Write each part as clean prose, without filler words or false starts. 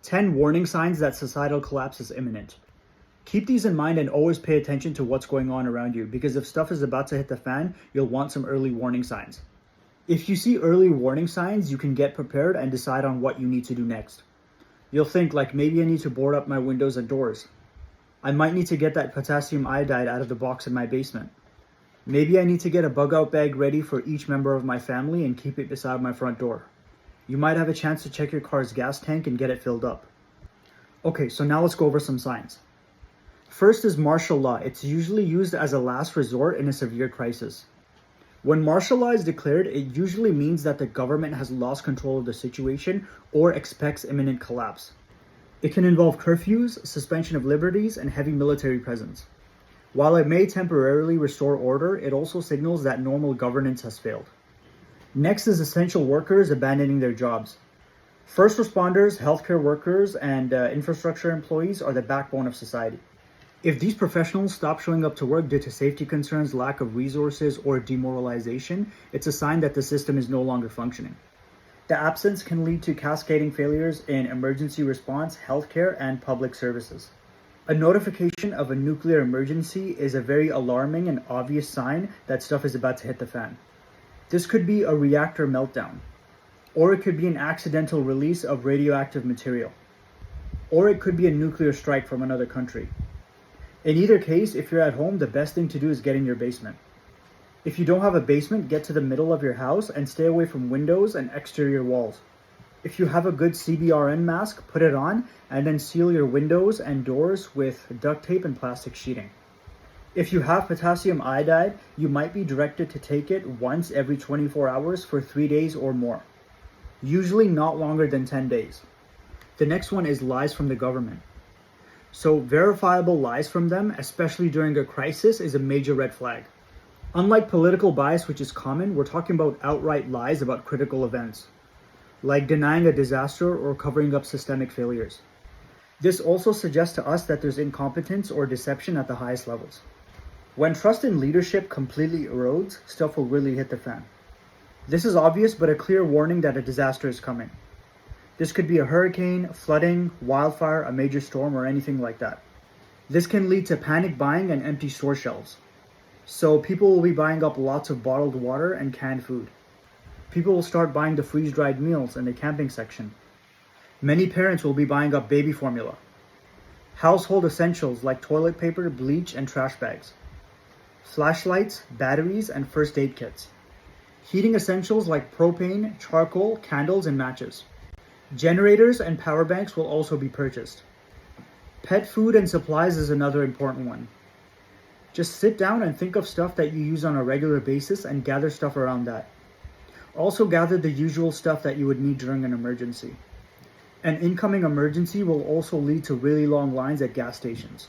10 warning signs that societal collapse is imminent. Keep these in mind and always pay attention to what's going on around you, because if stuff is about to hit the fan, you'll want some early warning signs. If you see early warning signs, you can get prepared and decide on what you need to do next. You'll think like, maybe I need to board up my windows and doors. I might need to get that potassium iodide out of the box in my basement. Maybe I need to get a bug out bag ready for each member of my family and keep it beside my front door. You might have a chance to check your car's gas tank and get it filled up. Okay, so now let's go over some signs. First is martial law. It's usually used as a last resort in a severe crisis. When martial law is declared, it usually means that the government has lost control of the situation or expects imminent collapse. It can involve curfews, suspension of liberties, and heavy military presence. While it may temporarily restore order, it also signals that normal governance has failed. Next is essential workers abandoning their jobs. First responders, healthcare workers, and infrastructure employees are the backbone of society. If these professionals stop showing up to work due to safety concerns, lack of resources, or demoralization, it's a sign that the system is no longer functioning. The absence can lead to cascading failures in emergency response, healthcare, and public services. A notification of a nuclear emergency is a very alarming and obvious sign that stuff is about to hit the fan. This could be a reactor meltdown, or it could be an accidental release of radioactive material, or it could be a nuclear strike from another country. In either case, if you're at home, the best thing to do is get in your basement. If you don't have a basement, get to the middle of your house and stay away from windows and exterior walls. If you have a good CBRN mask, put it on and then seal your windows and doors with duct tape and plastic sheeting. If you have potassium iodide, you might be directed to take it once every 24 hours for 3 days or more. Usually not longer than 10 days. The next one is lies from the government. So verifiable lies from them, especially during a crisis, is a major red flag. Unlike political bias, which is common, we're talking about outright lies about critical events, like denying a disaster or covering up systemic failures. This also suggests to us that there's incompetence or deception at the highest levels. When trust in leadership completely erodes, stuff will really hit the fan. This is obvious, but a clear warning that a disaster is coming. This could be a hurricane, flooding, wildfire, a major storm, or anything like that. This can lead to panic buying and empty store shelves. So people will be buying up lots of bottled water and canned food. People will start buying the freeze-dried meals in the camping section. Many parents will be buying up baby formula. Household essentials like toilet paper, bleach, and trash bags. Flashlights, batteries, and first aid kits. Heating essentials like propane, charcoal, candles, and matches. Generators and power banks will also be purchased. Pet food and supplies is another important one. Just sit down and think of stuff that you use on a regular basis and gather stuff around that. Also gather the usual stuff that you would need during an emergency. An incoming emergency will also lead to really long lines at gas stations.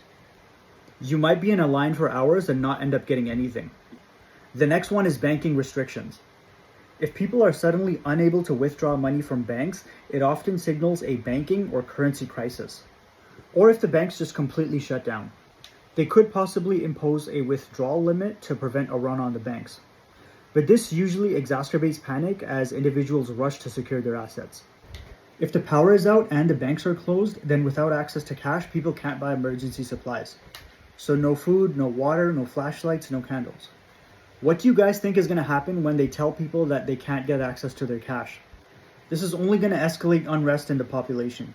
You might be in a line for hours and not end up getting anything. The next one is banking restrictions. If people are suddenly unable to withdraw money from banks, it often signals a banking or currency crisis. Or if the banks just completely shut down. They could possibly impose a withdrawal limit to prevent a run on the banks. But this usually exacerbates panic as individuals rush to secure their assets. If the power is out and the banks are closed, then without access to cash, people can't buy emergency supplies. So no food, no water, no flashlights, no candles. What do you guys think is going to happen when they tell people that they can't get access to their cash? This is only going to escalate unrest in the population.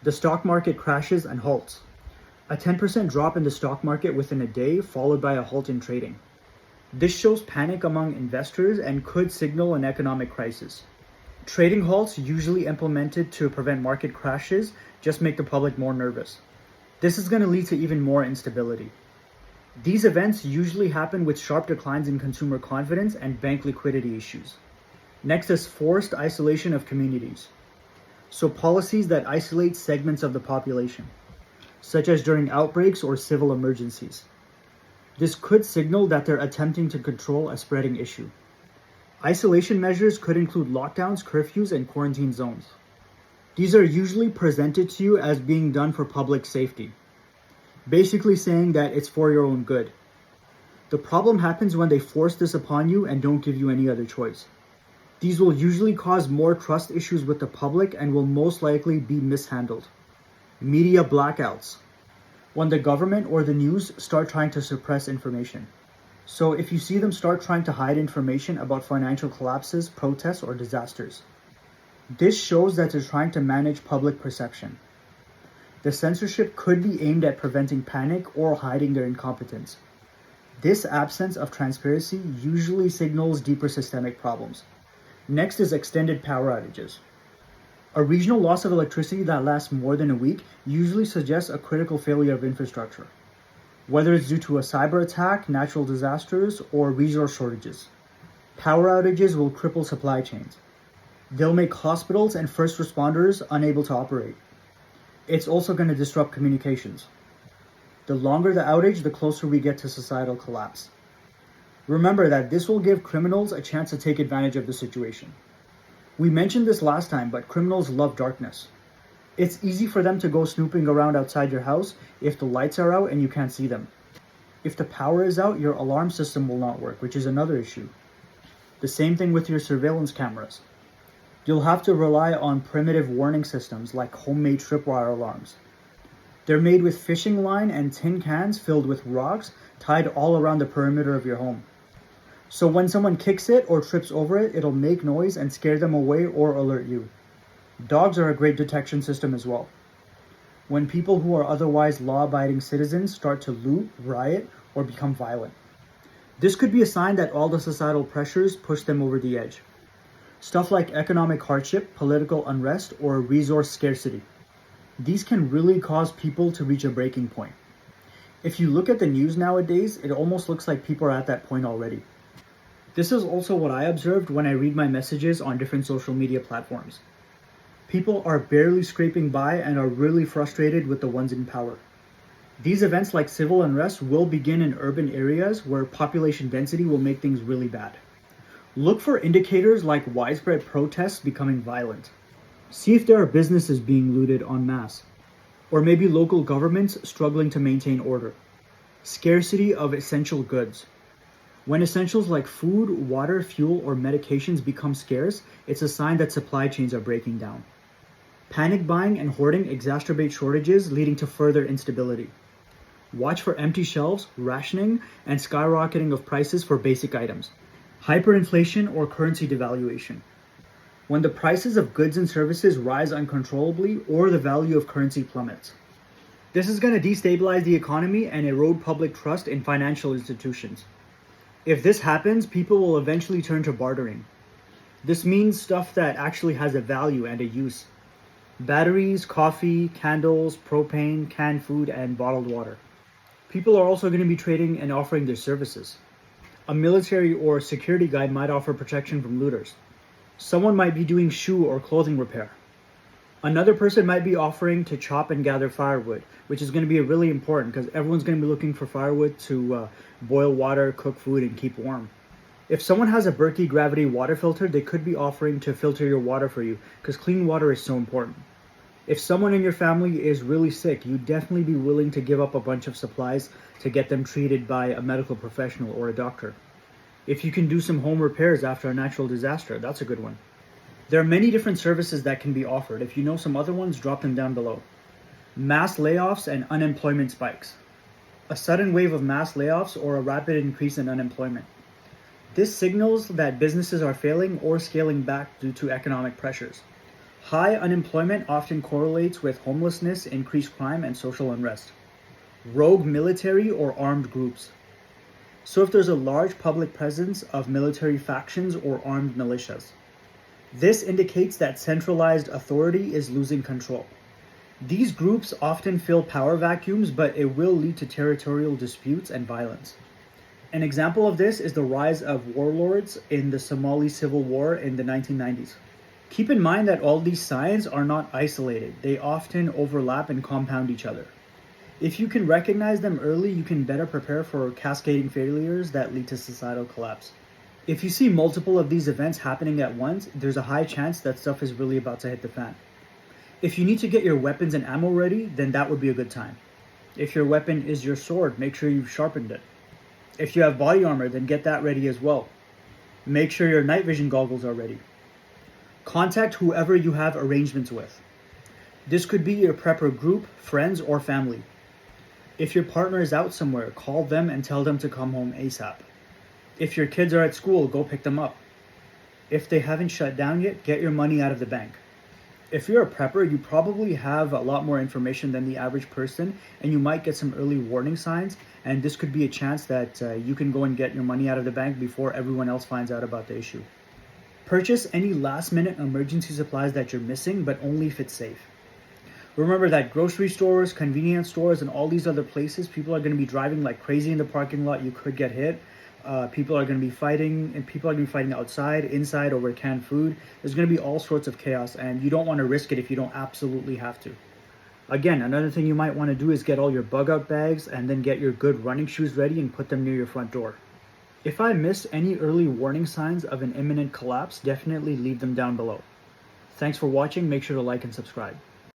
The stock market crashes and halts. A 10% drop in the stock market within a day, followed by a halt in trading. This shows panic among investors and could signal an economic crisis. Trading halts, usually implemented to prevent market crashes, just make the public more nervous. This is going to lead to even more instability. These events usually happen with sharp declines in consumer confidence and bank liquidity issues. Next is forced isolation of communities. So policies that isolate segments of the population, such as during outbreaks or civil emergencies. This could signal that they're attempting to control a spreading issue. Isolation measures could include lockdowns, curfews, and quarantine zones. These are usually presented to you as being done for public safety, basically saying that it's for your own good. The problem happens when they force this upon you and don't give you any other choice. These will usually cause more trust issues with the public and will most likely be mishandled. Media blackouts. When the government or the news start trying to suppress information. So if you see them start trying to hide information about financial collapses, protests, or disasters, this shows that they're trying to manage public perception. The censorship could be aimed at preventing panic or hiding their incompetence. This absence of transparency usually signals deeper systemic problems. Next is extended power outages. A regional loss of electricity that lasts more than a week usually suggests a critical failure of infrastructure, whether it's due to a cyber attack, natural disasters, or resource shortages. Power outages will cripple supply chains. They'll make hospitals and first responders unable to operate. It's also going to disrupt communications. The longer the outage, the closer we get to societal collapse. Remember that this will give criminals a chance to take advantage of the situation. We mentioned this last time, but criminals love darkness. It's easy for them to go snooping around outside your house if the lights are out and you can't see them. If the power is out, your alarm system will not work, which is another issue. The same thing with your surveillance cameras. You'll have to rely on primitive warning systems like homemade tripwire alarms. They're made with fishing line and tin cans filled with rocks tied all around the perimeter of your home. So when someone kicks it or trips over it, it'll make noise and scare them away or alert you. Dogs are a great detection system as well. When people who are otherwise law-abiding citizens start to loot, riot, or become violent. This could be a sign that all the societal pressures push them over the edge. Stuff like economic hardship, political unrest, or resource scarcity. These can really cause people to reach a breaking point. If you look at the news nowadays, it almost looks like people are at that point already. This is also what I observed when I read my messages on different social media platforms. People are barely scraping by and are really frustrated with the ones in power. These events like civil unrest will begin in urban areas where population density will make things really bad. Look for indicators like widespread protests becoming violent. See if there are businesses being looted en masse, or maybe local governments struggling to maintain order. Scarcity of essential goods. When essentials like food, water, fuel, or medications become scarce, it's a sign that supply chains are breaking down. Panic buying and hoarding exacerbate shortages, leading to further instability. Watch for empty shelves, rationing, and skyrocketing of prices for basic items. Hyperinflation or currency devaluation. When the prices of goods and services rise uncontrollably or the value of currency plummets. This is going to destabilize the economy and erode public trust in financial institutions. If this happens, people will eventually turn to bartering. This means stuff that actually has a value and a use. Batteries, coffee, candles, propane, canned food, and bottled water. People are also going to be trading and offering their services. A military or security guard might offer protection from looters. Someone might be doing shoe or clothing repair. Another person might be offering to chop and gather firewood, which is going to be really important because everyone's going to be looking for firewood to boil water, cook food, and keep warm. If someone has a Berkey gravity water filter, they could be offering to filter your water for you because clean water is so important. If someone in your family is really sick, you'd definitely be willing to give up a bunch of supplies to get them treated by a medical professional or a doctor. If you can do some home repairs after a natural disaster, that's a good one. There are many different services that can be offered. If you know some other ones, drop them down below. Mass layoffs and unemployment spikes. A sudden wave of mass layoffs or a rapid increase in unemployment. This signals that businesses are failing or scaling back due to economic pressures. High unemployment often correlates with homelessness, increased crime, and social unrest. Rogue military or armed groups. So if there's a large public presence of military factions or armed militias. This indicates that centralized authority is losing control. These groups often fill power vacuums, but it will lead to territorial disputes and violence. An example of this is the rise of warlords in the Somali civil war in the 1990s. Keep in mind that all these signs are not isolated. They often overlap and compound each other. If you can recognize them early, you can better prepare for cascading failures that lead to societal collapse. If you see multiple of these events happening at once, there's a high chance that stuff is really about to hit the fan. If you need to get your weapons and ammo ready, then that would be a good time. If your weapon is your sword, make sure you've sharpened it. If you have body armor, then get that ready as well. Make sure your night vision goggles are ready. Contact whoever you have arrangements with. This could be your prepper group, friends, or family. If your partner is out somewhere, call them and tell them to come home ASAP. If your kids are at school, go pick them up. If they haven't shut down yet, get your money out of the bank. If you're a prepper, you probably have a lot more information than the average person, and you might get some early warning signs, and this could be a chance that you can go and get your money out of the bank before everyone else finds out about the issue. Purchase any last-minute emergency supplies that you're missing, but only if it's safe. Remember that grocery stores, convenience stores, and all these other places, people are going to be driving like crazy in the parking lot. You could get hit. People are going to be fighting, and people are going to be fighting outside, inside, over canned food. There's going to be all sorts of chaos, and you don't want to risk it if you don't absolutely have to. Again, another thing you might want to do is get all your bug out bags and then get your good running shoes ready and put them near your front door. If I missed any early warning signs of an imminent collapse, definitely leave them down below. Thanks for watching. Make sure to like and subscribe.